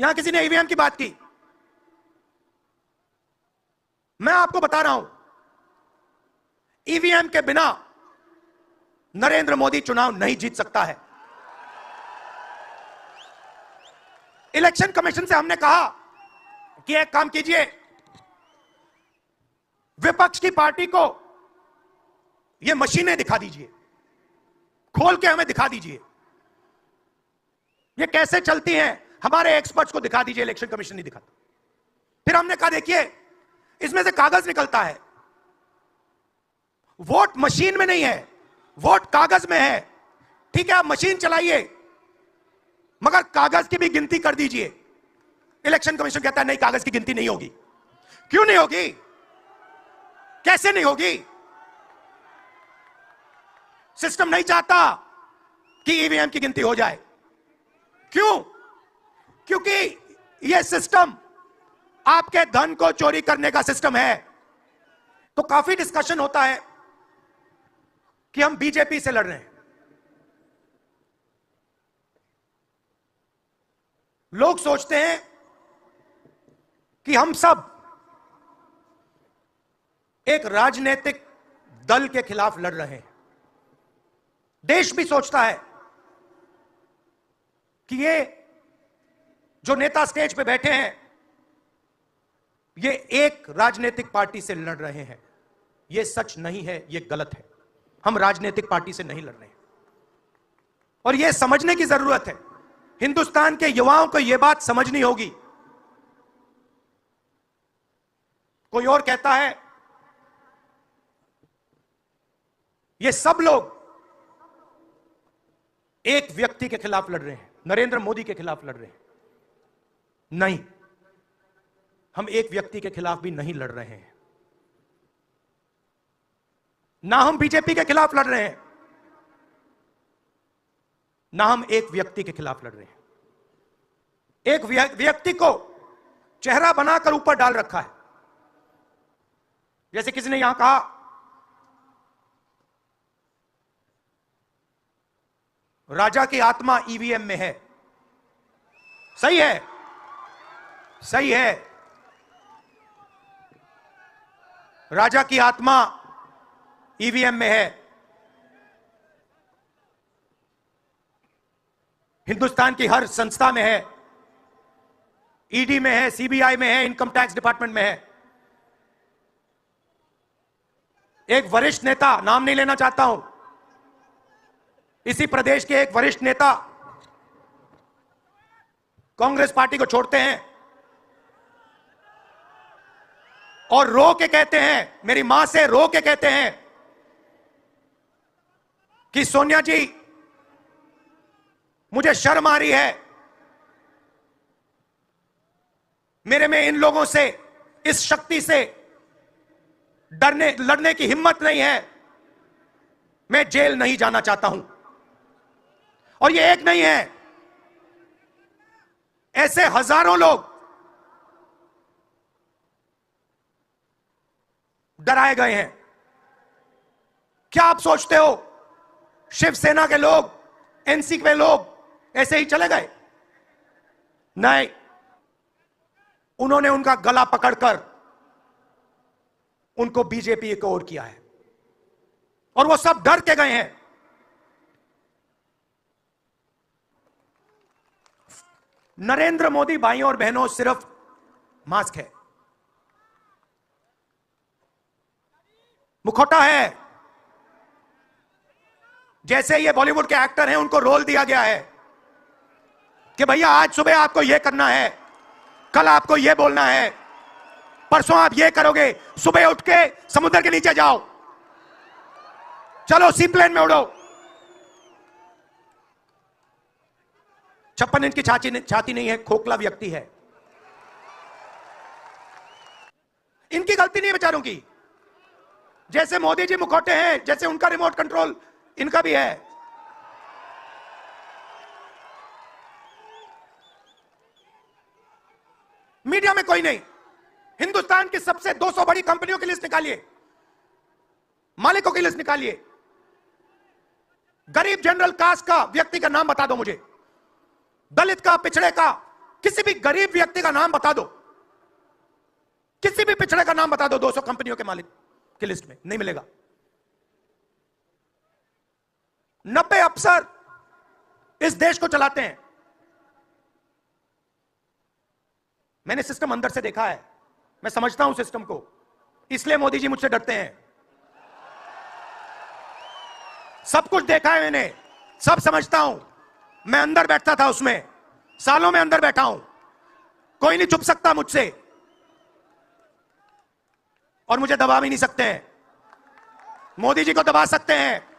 यहां किसी ने ईवीएम की बात की। मैं आपको बता रहा हूं, ईवीएम के बिना नरेंद्र मोदी चुनाव नहीं जीत सकता है। इलेक्शन कमीशन से हमने कहा कि एक काम कीजिए, विपक्ष की पार्टी को ये मशीनें दिखा दीजिए, खोल के हमें दिखा दीजिए ये कैसे चलती हैं, हमारे एक्सपर्ट्स को दिखा दीजिए। इलेक्शन कमीशन नहीं दिखाता। फिर हमने कहा देखिए, इसमें से कागज निकलता है, वोट मशीन में नहीं है, वोट कागज में है। ठीक है, आप मशीन चलाइए, मगर कागज की भी गिनती कर दीजिए। इलेक्शन कमीशन कहता है नहीं, कागज की गिनती नहीं होगी। क्यों नहीं होगी? कैसे नहीं होगी? सिस्टम नहीं चाहता कि ईवीएम की गिनती हो जाए। क्यों? क्योंकि यह सिस्टम आपके धन को चोरी करने का सिस्टम है। तो काफी डिस्कशन होता है कि हम बीजेपी से लड़ रहे हैं। लोग सोचते हैं कि हम सब एक राजनीतिक दल के खिलाफ लड़ रहे हैं। देश भी सोचता है कि ये जो नेता स्टेज पे बैठे हैं, ये एक राजनीतिक पार्टी से लड़ रहे हैं। ये सच नहीं है, ये गलत है। हम राजनीतिक पार्टी से नहीं लड़ रहे हैं। और यह समझने की जरूरत है, हिंदुस्तान के युवाओं को यह बात समझनी होगी। कोई और कहता है ये सब लोग एक व्यक्ति के खिलाफ लड़ रहे हैं, नरेंद्र मोदी के खिलाफ लड़ रहे हैं। नहीं, हम एक व्यक्ति के खिलाफ भी नहीं लड़ रहे हैं, ना हम बीजेपी के खिलाफ लड़ रहे हैं, ना हम एक व्यक्ति के खिलाफ लड़ रहे हैं। एक व्यक्ति को चेहरा बनाकर ऊपर डाल रखा है। जैसे किसी ने यहां कहा राजा की आत्मा ईवीएम में है। सही है, सही है, राजा की आत्मा ईवीएम में है। हिंदुस्तान की हर संस्था में है, ईडी में है, सीबीआई में है, इनकम टैक्स डिपार्टमेंट में है। एक वरिष्ठ नेता, नाम नहीं लेना चाहता हूं, इसी प्रदेश के एक वरिष्ठ नेता कांग्रेस पार्टी को छोड़ते हैं और रो के कहते हैं, मेरी मां से रो के कहते हैं कि सोनिया जी, मुझे शर्म आ रही है, मेरे में इन लोगों से, इस शक्ति से लड़ने की हिम्मत नहीं है, मैं जेल नहीं जाना चाहता हूं। और ये एक नहीं है, ऐसे हजारों लोग डराए गए हैं। क्या आप सोचते हो शिवसेना के लोग, एनसी के लोग ऐसे ही चले गए? नहीं, उन्होंने उनका गला पकड़कर उनको बीजेपी की ओर किया है और वो सब डर के गए हैं। नरेंद्र मोदी भाइयों और बहनों सिर्फ मास्क है, मुखौटा है। जैसे ये बॉलीवुड के एक्टर हैं, उनको रोल दिया गया है कि भैया आज सुबह आपको यह करना है, कल आपको यह बोलना है, परसों आप यह करोगे, सुबह उठ के समुद्र के नीचे जाओ, चलो सी प्लेन में उड़ो। 56 इंच की छाती नहीं है, खोखला व्यक्ति है। इनकी गलती नहीं है बेचारों की। जैसे मोदी जी मुखौटे हैं, जैसे उनका रिमोट कंट्रोल इनका भी है। मीडिया में कोई नहीं। हिंदुस्तान की सबसे 200 बड़ी कंपनियों की लिस्ट निकालिए, मालिकों की लिस्ट निकालिए, गरीब जनरल कास्ट का व्यक्ति का नाम बता दो मुझे, दलित का, पिछड़े का, किसी भी गरीब व्यक्ति का नाम बता दो, किसी भी पिछड़े का नाम बता दो 200 कंपनियों के मालिक की लिस्ट में, नहीं मिलेगा। 90 अफसर इस देश को चलाते हैं। मैंने सिस्टम अंदर से देखा है, मैं समझता हूं सिस्टम को, इसलिए मोदी जी मुझसे डरते हैं। सब कुछ देखा है मैंने, सब समझता हूं। मैं अंदर बैठता था उसमें, सालों में अंदर बैठा हूं, कोई नहीं छुप सकता मुझसे और मुझे दबा भी नहीं सकते हैं। मोदी जी को दबा सकते हैं,